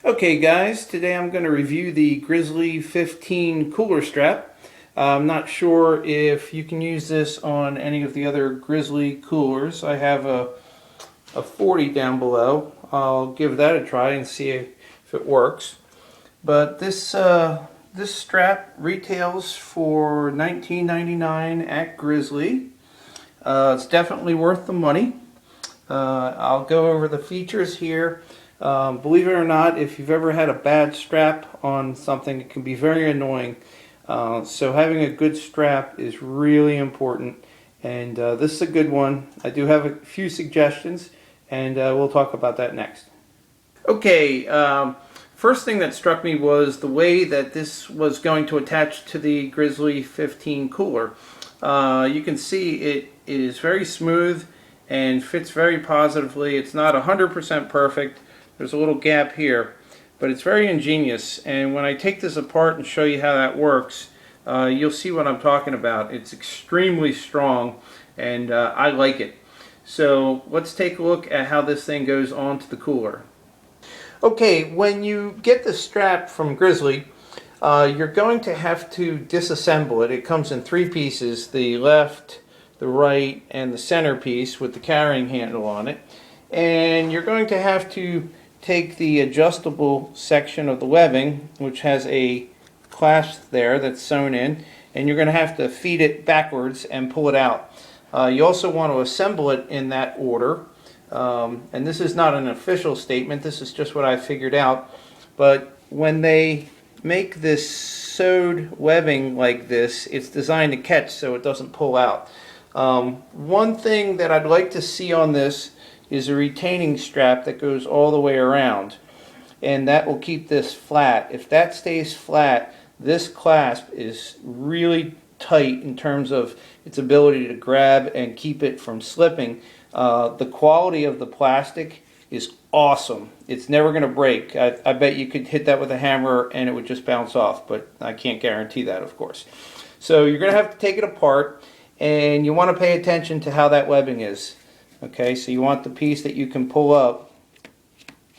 Okay guys, today I'm going to review the Grizzly 15 cooler strap. I'm not sure if you can use this on any of the other Grizzly coolers. I have a 40 down below. I'll give that a try and see if it works. But this strap retails for $19.99 at Grizzly. It's definitely worth the money. I'll go over the features here. Believe it or not, if you've ever had a bad strap on something, it can be very annoying. So having a good strap is really important, and this is a good one. I do have a few suggestions, and we'll talk about that next. Okay, first thing that struck me was the way that this was going to attach to the Grizzly 15 cooler. You can see it is very smooth and fits very positively. It's not 100% perfect. There's a little gap here, but it's very ingenious, and when I take this apart and show you how that works, you'll see what I'm talking about. It's extremely strong, and I like it. So let's take a look at how this thing goes onto the cooler. Okay, when you get the strap from Grizzly, you're going to have to disassemble it. It comes in three pieces: the left, the right, and the center piece with the carrying handle on it. And you're going to have to take the adjustable section of the webbing, which has a clasp there that's sewn in, and you're going to have to feed it backwards and pull it out. You also want to assemble it in that order. And this is not an official statement, this is just what I figured out. But when they make this sewed webbing like this, it's designed to catch so it doesn't pull out. One thing that I'd like to see on this is a retaining strap that goes all the way around, and that will keep this flat. If that stays flat, this clasp is really tight in terms of its ability to grab and keep it from slipping. The quality of the plastic is awesome. It's never going to break. I bet you could hit that with a hammer and it would just bounce off, but I can't guarantee that, of course. So you're going to have to take it apart, and you want to pay attention to how that webbing is. Okay, so you want the piece that you can pull up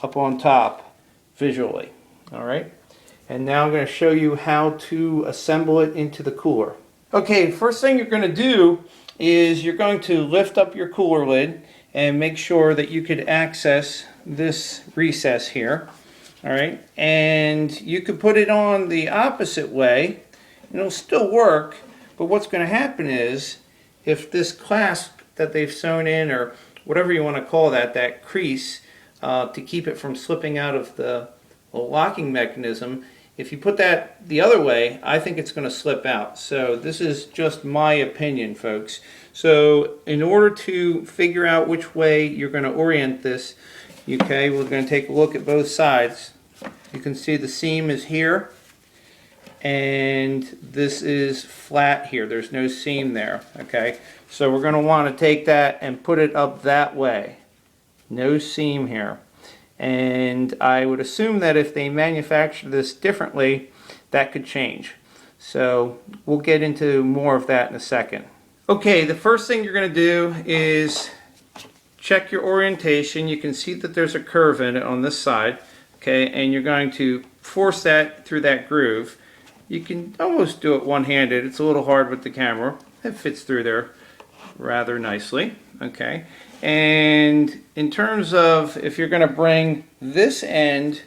on top visually. Alright, and now I'm going to show you how to assemble it into the cooler. Okay, first thing you're going to do is you're going to lift up your cooler lid and make sure that you could access this recess here. Alright, and you could put it on the opposite way and it'll still work, but what's going to happen is if this clasp that they've sewn in, or whatever you want to call that crease, to keep it from slipping out of the locking mechanism, if you put that the other way, I think it's going to slip out. So this is just my opinion, folks. So in order to figure out which way you're going to orient this, okay, we're going to take a look at both sides. You can see the seam is here, and this is flat here. There's no seam there. Okay, so we're going to want to take that and put it up that way. No seam here. And I would assume that if they manufacture this differently, that could change. So we'll get into more of that in a second. Okay, the first thing you're going to do is check your orientation. You can see that there's a curve in it on this side. Okay, and you're going to force that through that groove. You can almost do it one-handed. It's a little hard with the camera. It fits through there rather nicely. Okay, and in terms of if you're going to bring this end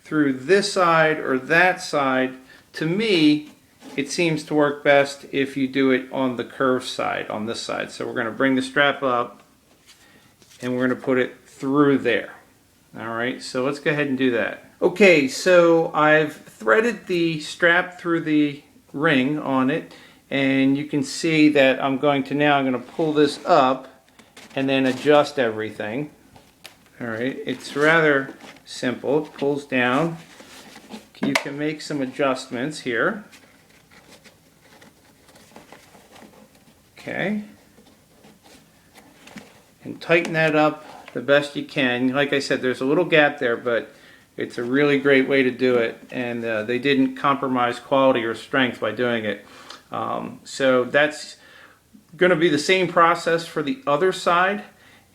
through this side or that side, to me it seems to work best if you do it on the curved side, on this side. So we're going to bring the strap up and we're going to put it through there. Alright, so let's go ahead and do that. Okay, so I've threaded the strap through the ring on it, and you can see that I'm going to pull this up and then adjust everything. Alright, it's rather simple. It pulls down. You can make some adjustments here. Okay, and tighten that up the best you can. Like I said, there's a little gap there, but it's a really great way to do it, and they didn't compromise quality or strength by doing it. So that's going to be the same process for the other side,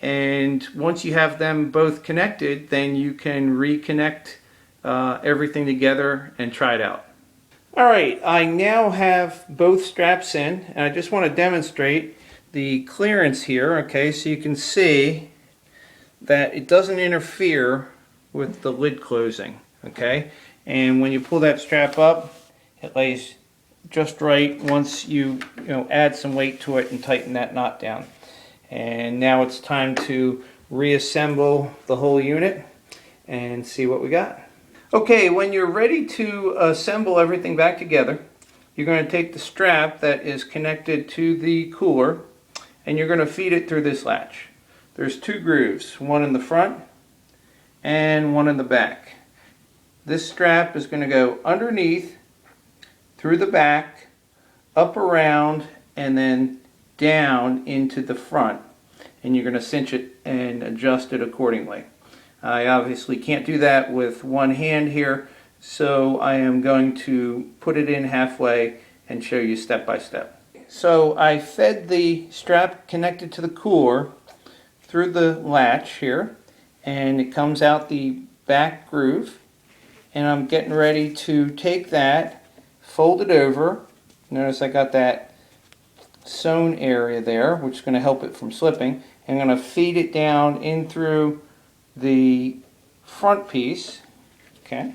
and once you have them both connected, then you can reconnect everything together and try it out. Alright, I now have both straps in, and I just want to demonstrate the clearance here, okay, so you can see that it doesn't interfere with the lid closing, okay, and when you pull that strap up, it lays just right once you add some weight to it and tighten that knot down. And now it's time to reassemble the whole unit and see what we got. Okay, when you're ready to assemble everything back together, you're going to take the strap that is connected to the cooler and you're going to feed it through this latch. There's two grooves, one in the front and one in the back. This strap is going to go underneath, through the back, up around, and then down into the front. And you're going to cinch it and adjust it accordingly. I obviously can't do that with one hand here, so I am going to put it in halfway and show you step by step. So I fed the strap connected to the cooler through the latch here, and it comes out the back groove, and I'm getting ready to take that, fold it over. Notice I got that sewn area there, which is going to help it from slipping. I'm going to feed it down in through the front piece, okay,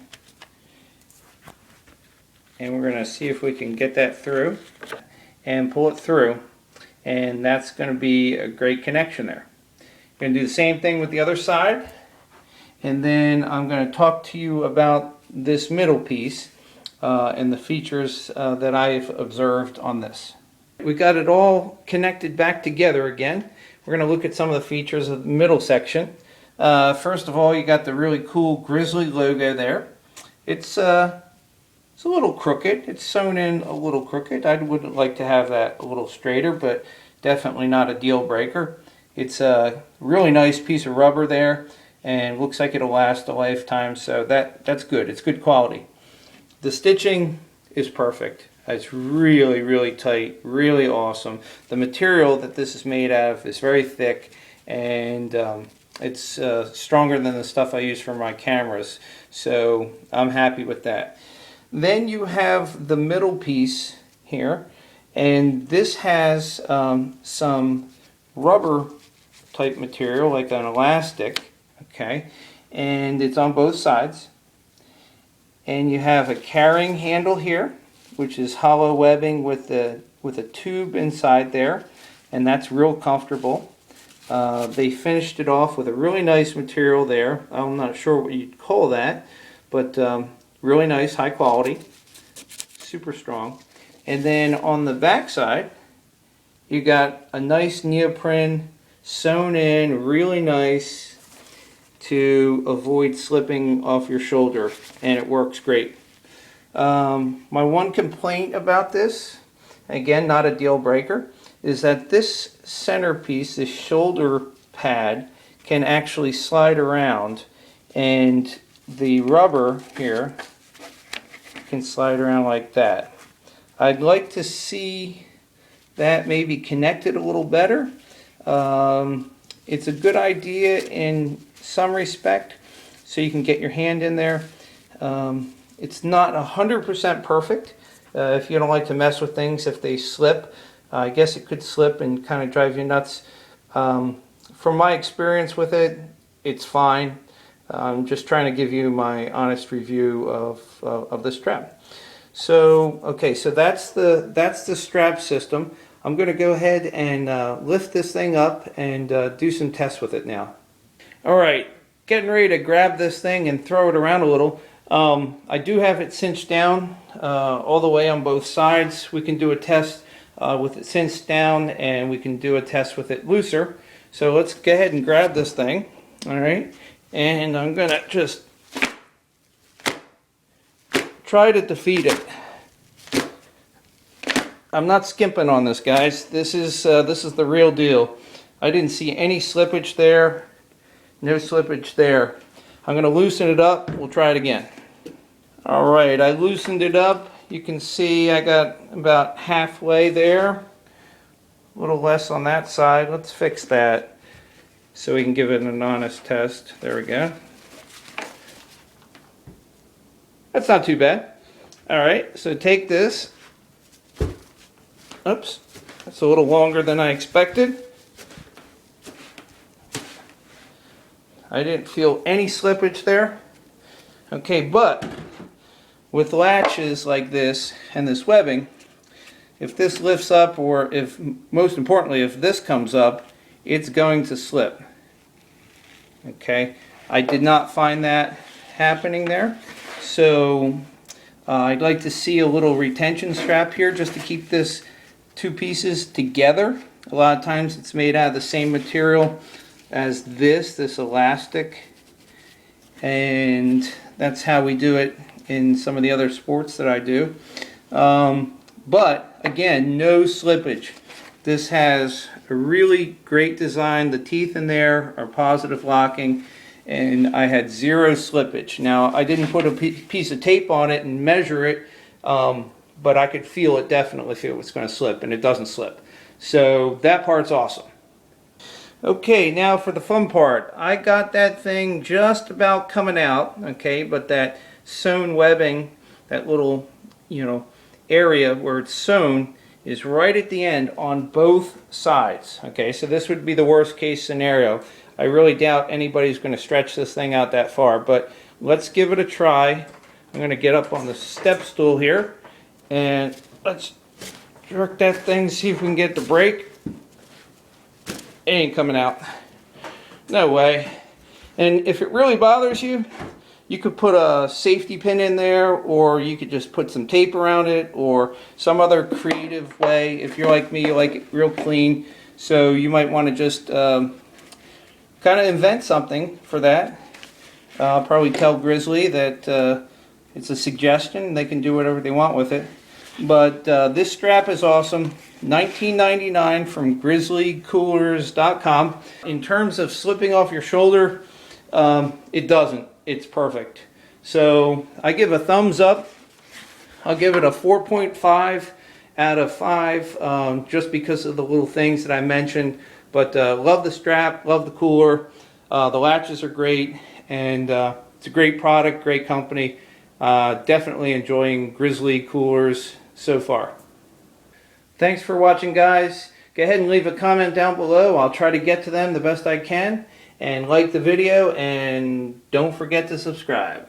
and we're going to see if we can get that through and pull it through, and that's going to be a great connection there. I'm going to do the same thing with the other side, and then I'm going to talk to you about this middle piece and the features that I've observed on this. We got it all connected back together again. We're going to look at some of the features of the middle section. First of all, you got the really cool Grizzly logo there. It's a little crooked. It's sewn in a little crooked. I would like to have that a little straighter, but definitely not a deal breaker. It's a really nice piece of rubber there, and looks like it'll last a lifetime, so that's good. It's good quality. The stitching is perfect. It's really, really tight, really awesome. The material that this is made out of is very thick, and it's stronger than the stuff I use for my cameras, so I'm happy with that. Then you have the middle piece here, and this has some rubber type material like an elastic, okay, and it's on both sides. And you have a carrying handle here, which is hollow webbing with a tube inside there, and that's real comfortable. They finished it off with a really nice material there. I'm not sure what you'd call that, but really nice, high quality, super strong. And then on the back side, you got a nice neoprene sewn in, really nice, to avoid slipping off your shoulder, and it works great. My one complaint about this, again not a deal breaker, is that this centerpiece, this shoulder pad, can actually slide around, and the rubber here can slide around like that. I'd like to see that maybe connected a little better. It's a good idea in some respect, so you can get your hand in there. It's not 100% perfect. If you don't like to mess with things, if they slip, I guess it could slip and kind of drive you nuts. From my experience with it, it's fine. I'm just trying to give you my honest review of the strap. So, okay, so that's the strap system. I'm going to go ahead and lift this thing up and do some tests with it now. Alright, getting ready to grab this thing and throw it around a little. I do have it cinched down all the way on both sides. We can do a test with it cinched down, and we can do a test with it looser. So let's go ahead and grab this thing. Alright, and I'm going to just try to defeat it. I'm not skimping on this, guys. This is the real deal. I didn't see any slippage there. No slippage there. I'm going to loosen it up. We'll try it again. Alright, I loosened it up. You can see I got about halfway there. A little less on that side. Let's fix that so we can give it an honest test. There we go. That's not too bad. All right, so take this. Oops, that's a little longer than I expected. I didn't feel any slippage there. Okay, but with latches like this and this webbing, if this lifts up, or if, most importantly, if this comes up, it's going to slip. Okay, I did not find that happening there. So I'd like to see a little retention strap here just to keep this two pieces together. A lot of times it's made out of the same material as this elastic, and that's how we do it in some of the other sports that I do. But again, no slippage. This has a really great design. The teeth in there are positive locking, and I had zero slippage. Now, I didn't put a piece of tape on it and measure it, but I could feel it definitely if it was going to slip, and it doesn't slip. So that part's awesome. Okay, now for the fun part. I got that thing just about coming out, okay, but that sewn webbing, that little, area where it's sewn is right at the end on both sides. Okay, so this would be the worst case scenario. I really doubt anybody's going to stretch this thing out that far, but let's give it a try. I'm going to get up on the step stool here, and let's jerk that thing, see if we can get the break. It ain't coming out. No way. And if it really bothers you, you could put a safety pin in there, or you could just put some tape around it, or some other creative way. If you're like me, you like it real clean, so you might want to just kind of invent something for that. I'll probably tell Grizzly that it's a suggestion. They can do whatever they want with it. But this strap is awesome. $19.99 from grizzlycoolers.com. In terms of slipping off your shoulder, it doesn't. It's perfect. So I give a thumbs up. I'll give it a 4.5 out of 5 just because of the little things that I mentioned. But love the strap, love the cooler. The latches are great, and it's a great product, great company. Definitely enjoying Grizzly coolers so far. Thanks for watching, guys. Go ahead and leave a comment down below. I'll try to get to them the best I can. And like the video, and don't forget to subscribe.